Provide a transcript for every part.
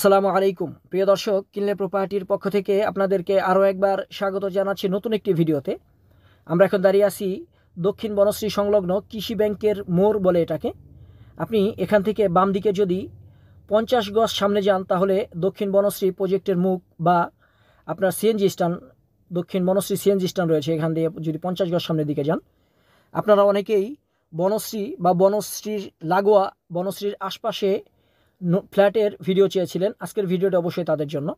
আসসালামু আলাইকুম প্রিয় দর্শক, কিনলে প্রপার্টির পক্ষ থেকে আপনাদেরকে আরও একবার স্বাগত জানাচ্ছি নতুন একটি ভিডিওতে। আমরা এখন দাঁড়িয়ে আছি দক্ষিণ বনশ্রী সংলগ্ন কৃষি ব্যাংকের মোড় বলে এটাকে। আপনি এখান থেকে বাম দিকে যদি 50 গজ সামনে যান তাহলে দক্ষিণ বনশ্রী প্রজেক্টের মুখ বা আপনার সিএনজি স্ট্যান্ড, দক্ষিণ বনশ্রী সিএনজি স্ট্যান্ড রয়েছে। এখান দিয়ে যদি 50 গজ সামনের দিকে যান, আপনারা অনেকেই বনশ্রী বা বনশ্রীর লাগোয়া বনশ্রীর আশপাশে ফ্ল্যাটের ভিডিও চেয়েছিলেন। আজকের ভিডিওটা অবশ্যই তাদের জন্য।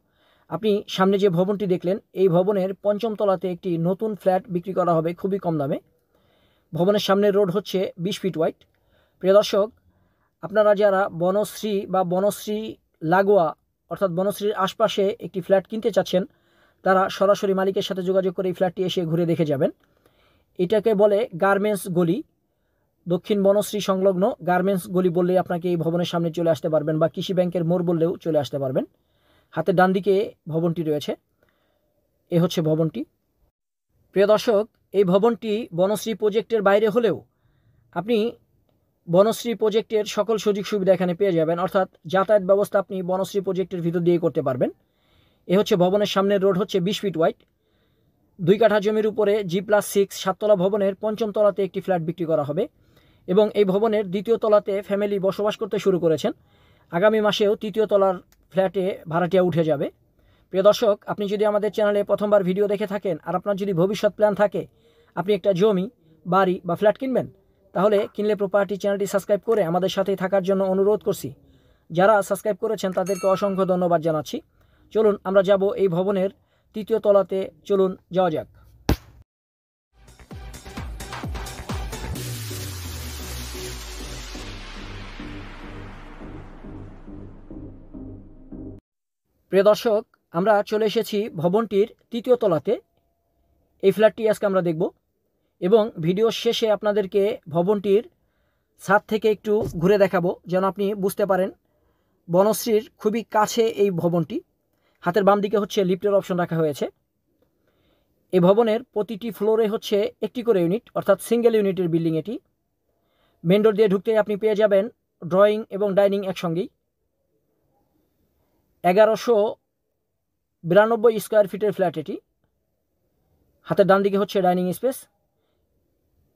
আপনি সামনে যে ভবনটি দেখলেন, এই ভবনের 5ম তলাতে একটি নতুন ফ্ল্যাট বিক্রি করা হবে খুবই কম দামে। ভবনের সামনের রোড হচ্ছে 20 ফিট ওয়াইড। প্রিয় দর্শক, আপনারা যারা বনশ্রী বা বনশ্রী লাগোয়া অর্থাৎ বনশ্রীর আশপাশে একটি ফ্ল্যাট কিনতে চাচ্ছেন, তারা সরাসরি মালিকের সাথে যোগাযোগ করে এই ফ্ল্যাটটি এসে ঘুরে দেখে যাবেন। এটাকে বলে গার্মেন্টস গলি। দক্ষিণ বনশ্রী সংলগ্ন গার্মেন্টস গলি বললেই আপনাকে এই ভবনের সামনে চলে আসতে পারবেন, বা কৃষি ব্যাংকের মোড় বললেও চলে আসতে পারবেন। হাতের ডান দিকে ভবনটি রয়েছে, এ হচ্ছে ভবনটি। প্রিয় দর্শক, এই ভবনটি বনশ্রী প্রজেক্টের বাইরে হলেও আপনি বনশ্রী প্রজেক্টের সকল সুযোগ সুবিধা এখানে পেয়ে যাবেন, অর্থাৎ যাতায়াত ব্যবস্থা আপনি বনশ্রী প্রজেক্টের ভিতর দিয়ে করতে পারবেন। এ হচ্ছে ভবনের সামনের রোড হচ্ছে 20 ফিট ওয়াইড। 2 কাঠা জমির উপরে G+6 7তলা ভবনের 5ম তলাতে একটি ফ্ল্যাট বিক্রি করা হবে, এবং এই ভবনের 2য় তলাতে ফ্যামিলি বসবাস করতে শুরু করেছেন। আগামী মাসেও 3য় তলার ফ্ল্যাটে ভাড়াটিয়া উঠে যাবে। প্রিয় দর্শক, আপনি যদি আমাদের চ্যানেলে প্রথমবার ভিডিও দেখে থাকেন আর আপনার যদি ভবিষ্যৎ প্ল্যান থাকে আপনি একটা জমি, বাড়ি বা ফ্ল্যাট কিনবেন, তাহলে কিনলে প্রপার্টি চ্যানেলটি সাবস্ক্রাইব করে আমাদের সাথেই থাকার জন্য অনুরোধ করছি। যারা সাবস্ক্রাইব করেছেন তাদেরকে অসংখ্য ধন্যবাদ জানাচ্ছি। চলুন আমরা যাব এই ভবনের 3য় তলাতে। চলুন যাওয়া যাক। প্রিয় দর্শক, আমরা চলে এসেছি ভবনটির 3য় তলাতে। এই ফ্ল্যাটটি আজকে আমরা দেখব, এবং ভিডিও শেষে আপনাদেরকে ভবনটির ছাদ থেকে একটু ঘুরে দেখাবো, যেন আপনি বুঝতে পারেন বনশ্রীর খুবই কাছে এই ভবনটি। হাতের বাম দিকে হচ্ছে লিফটের অপশন রাখা হয়েছে। এই ভবনের প্রতিটি ফ্লোরে হচ্ছে একটি করে ইউনিট, অর্থাৎ সিঙ্গেল ইউনিটের বিল্ডিং এটি। মেন ডোর দিয়ে ঢুকতে আপনি পেয়ে যাবেন ড্রয়িং এবং ডাইনিং একসঙ্গেই। 1192 স্কোয়ার ফিটের ফ্ল্যাট এটি। হাতের ডান দিকে হচ্ছে ডাইনিং স্পেস,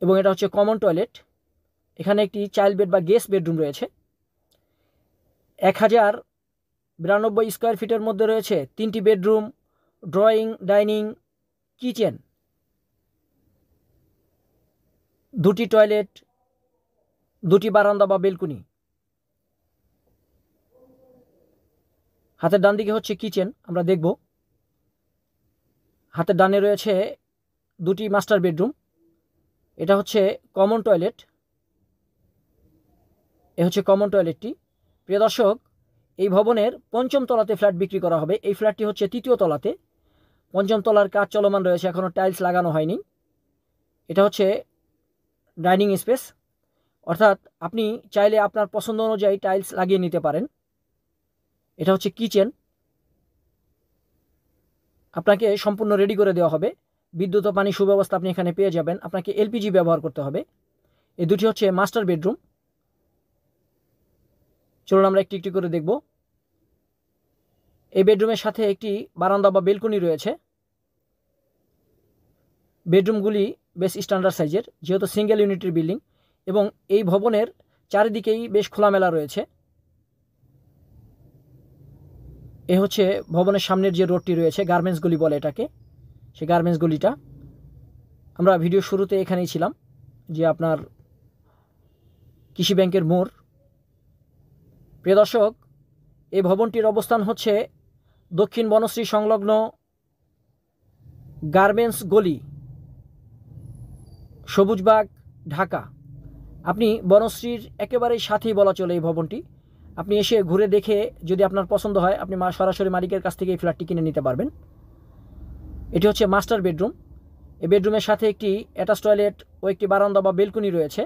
এবং এটা হচ্ছে কমন টয়লেট। এখানে একটি চাইল্ড বেড বা গেস্ট বেডরুম রয়েছে। 1092 স্কোয়ার ফিটের মধ্যে রয়েছে 3টি বেডরুম, ড্রয়িং, ডাইনিং, কিচেন, 2টি টয়লেট, 2টি বারান্দা বা বেলকুনি। হাতের ডান দিকে হচ্ছে কিচেন, আমরা দেখব। হাতের ডানে রয়েছে 2টি মাস্টার বেডরুম। এটা হচ্ছে কমন টয়লেট, এ হচ্ছে কমন টয়লেটটি। প্রিয় দর্শক, এই ভবনের 5ম তলাতে ফ্ল্যাট বিক্রি করা হবে। এই ফ্ল্যাটটি হচ্ছে 3য় তলাতে। 5ম তলার কাজ চলমান রয়েছে, এখনও টাইলস লাগানো হয়নি। এটা হচ্ছে ডাইনিং স্পেস, অর্থাৎ আপনি চাইলে আপনার পছন্দ অনুযায়ী টাইলস লাগিয়ে নিতে পারেন। এটা হচ্ছে কিচেন, আপনাকে সম্পূর্ণ রেডি করে দেওয়া হবে। বিদ্যুৎ ও পানি সুব্যবস্থা আপনি এখানে পেয়ে যাবেন। আপনাকে এলপিজি ব্যবহার করতে হবে। এই 2টি হচ্ছে মাস্টার বেডরুম। চলুন আমরা একটি একটি করে দেখব। এই বেডরুমের সাথে একটি বারান্দা বা বেলকনি রয়েছে। বেডরুমগুলি বেশ স্ট্যান্ডার্ড সাইজের, যেহেতু সিঙ্গেল ইউনিটের বিল্ডিং, এবং এই ভবনের চারিদিকেই বেশ খোলামেলা রয়েছে। এ হচ্ছে ভবনের সামনের যে রোডটি রয়েছে, গার্মেন্টস গলি বলে এটাকে, সেই গার্মেন্টস গলিটা। আমরা ভিডিও শুরুতে এখানেই ছিলাম, যে আপনার কৃষি ব্যাংকের মোড়। প্রিয় দর্শক, এই ভবনটির অবস্থান হচ্ছে দক্ষিণ বনশ্রী সংলগ্ন গার্মেন্টস গলি, সবুজবাগ, ঢাকা। আপনি বনশ্রীর একেবারেই সাথেই বলা চলে এই ভবনটি। আপনি এসে ঘুরে দেখে যদি আপনার পছন্দ হয়, আপনি সরাসরি মালিকের কাছ থেকে এই ফ্ল্যাটটি কিনে নিতে পারবেন। এটি হচ্ছে মাস্টার বেডরুম। এই বেডরুমের সাথে একটি অ্যাটাচ টয়লেট ও একটি বারান্দা বা বেলকুনি রয়েছে।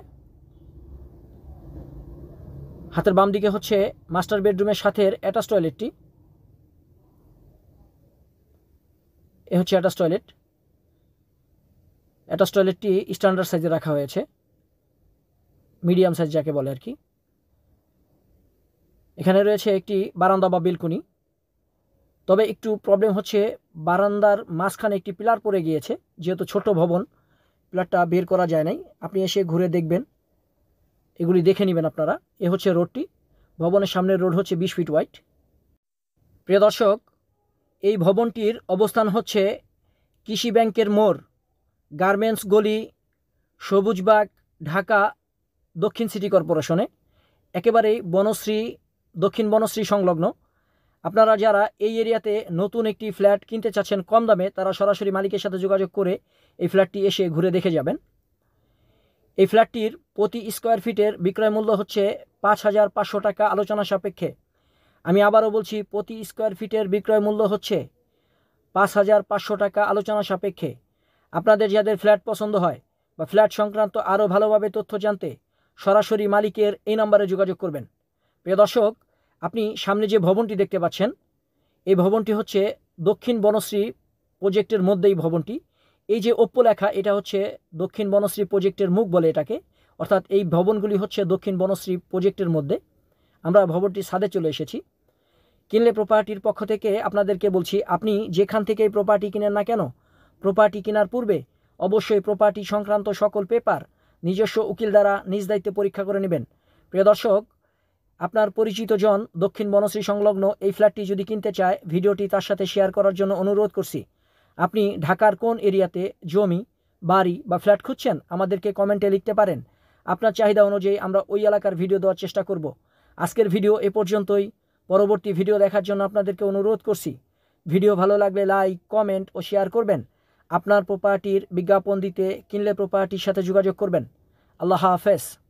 হাতের বাম দিকে হচ্ছে মাস্টার বেডরুমের সাথে অ্যাটাচ টয়লেটটি। এ হচ্ছে অ্যাটাচ টয়লেট। অ্যাটাচ টয়লেটটি স্ট্যান্ডার্ড সাইজে রাখা হয়েছে, মিডিয়াম সাইজ যাকে বলে আর কি। এখানে রয়েছে একটি বারান্দা বা বেলকুনি। তবে একটু প্রবলেম হচ্ছে, বারান্দার মাঝখানে একটি পিলার পড়ে গিয়েছে, যেহেতু ছোট ভবন পিলারটা বের করা যায় নাই। আপনি এসে ঘুরে দেখবেন, এগুলি দেখে নেবেন আপনারা। এ হচ্ছে রোডটি, ভবনের সামনের রোড হচ্ছে 20 ফিট ওয়াইড। প্রিয় দর্শক, এই ভবনটির অবস্থান হচ্ছে কৃষি ব্যাংকের মোড়, গার্মেন্টস গলি, সবুজবাগ, ঢাকা দক্ষিণ সিটি কর্পোরেশনে, একেবারেই বনশ্রী, দক্ষিণ বনশ্রী সংলগ্ন। আপনারা যারা এই এরিয়াতে নতুন একটি ফ্ল্যাট কিনতে চাচ্ছেন কম দামে, তারা সরাসরি মালিকের সাথে যোগাযোগ করে এই ফ্ল্যাটটি এসে ঘুরে দেখে যাবেন। এই ফ্ল্যাটটির প্রতি স্কোয়ার ফিটের বিক্রয় মূল্য হচ্ছে 5,500 টাকা আলোচনা সাপেক্ষে। আমি আবারও বলছি, প্রতি স্কোয়ার ফিটের বিক্রয় মূল্য হচ্ছে 5,500 টাকা আলোচনা সাপেক্ষে। আপনাদের যাদের ফ্ল্যাট পছন্দ হয় বা ফ্ল্যাট সংক্রান্ত আরও ভালোভাবে তথ্য জানতে সরাসরি মালিকের এই নম্বরে যোগাযোগ করবেন। প্রিয় দর্শক, আপনি সামনে যে ভবনটি দেখতে পাচ্ছেন, এই ভবনটি হচ্ছে দক্ষিণ বনশ্রী প্রজেক্টের মধ্যেই ভবনটি। এই যে ওপ্পো লেখা, এটা হচ্ছে দক্ষিণ বনশ্রী প্রজেক্টের মুখ বলে এটাকে, অর্থাৎ এই ভবনগুলি হচ্ছে দক্ষিণ বনশ্রী প্রজেক্টের মধ্যে। আমরা ভবনটির ছাদে চলে এসেছি। কিনলে প্রপার্টির পক্ষ থেকে আপনাদেরকে বলছি, আপনি যেখান থেকে প্রপার্টি কিনেন না কেন, প্রপার্টি কেনার পূর্বে অবশ্যই প্রপার্টি সংক্রান্ত সকল পেপার নিজস্ব উকিল দ্বারা নিজ দায়িত্বে পরীক্ষা করে নেবেন। প্রিয় দর্শক, আপনার পরিচিত জন দক্ষিণ বনশ্রী সংলগ্ন এই ফ্ল্যাটটি যদি কিনতে চায়, ভিডিওটি তার সাথে শেয়ার করার জন্য অনুরোধ করছি। আপনি ঢাকার কোন এরিয়াতে জমি, বাড়ি বা ফ্ল্যাট খুঁজছেন, আমাদেরকে কমেন্টে লিখতে পারেন। আপনার চাহিদা অনুযায়ী আমরা ওই এলাকার ভিডিও দেওয়ার চেষ্টা করব। আজকের ভিডিও এ পর্যন্তই। পরবর্তী ভিডিও দেখার জন্য আপনাদেরকে অনুরোধ করছি। ভিডিও ভালো লাগলে লাইক, কমেন্ট ও শেয়ার করবেন। আপনার প্রপার্টির বিজ্ঞাপন দিতে কিনলে প্রপার্টির সাথে যোগাযোগ করবেন। আল্লাহ হাফেজ।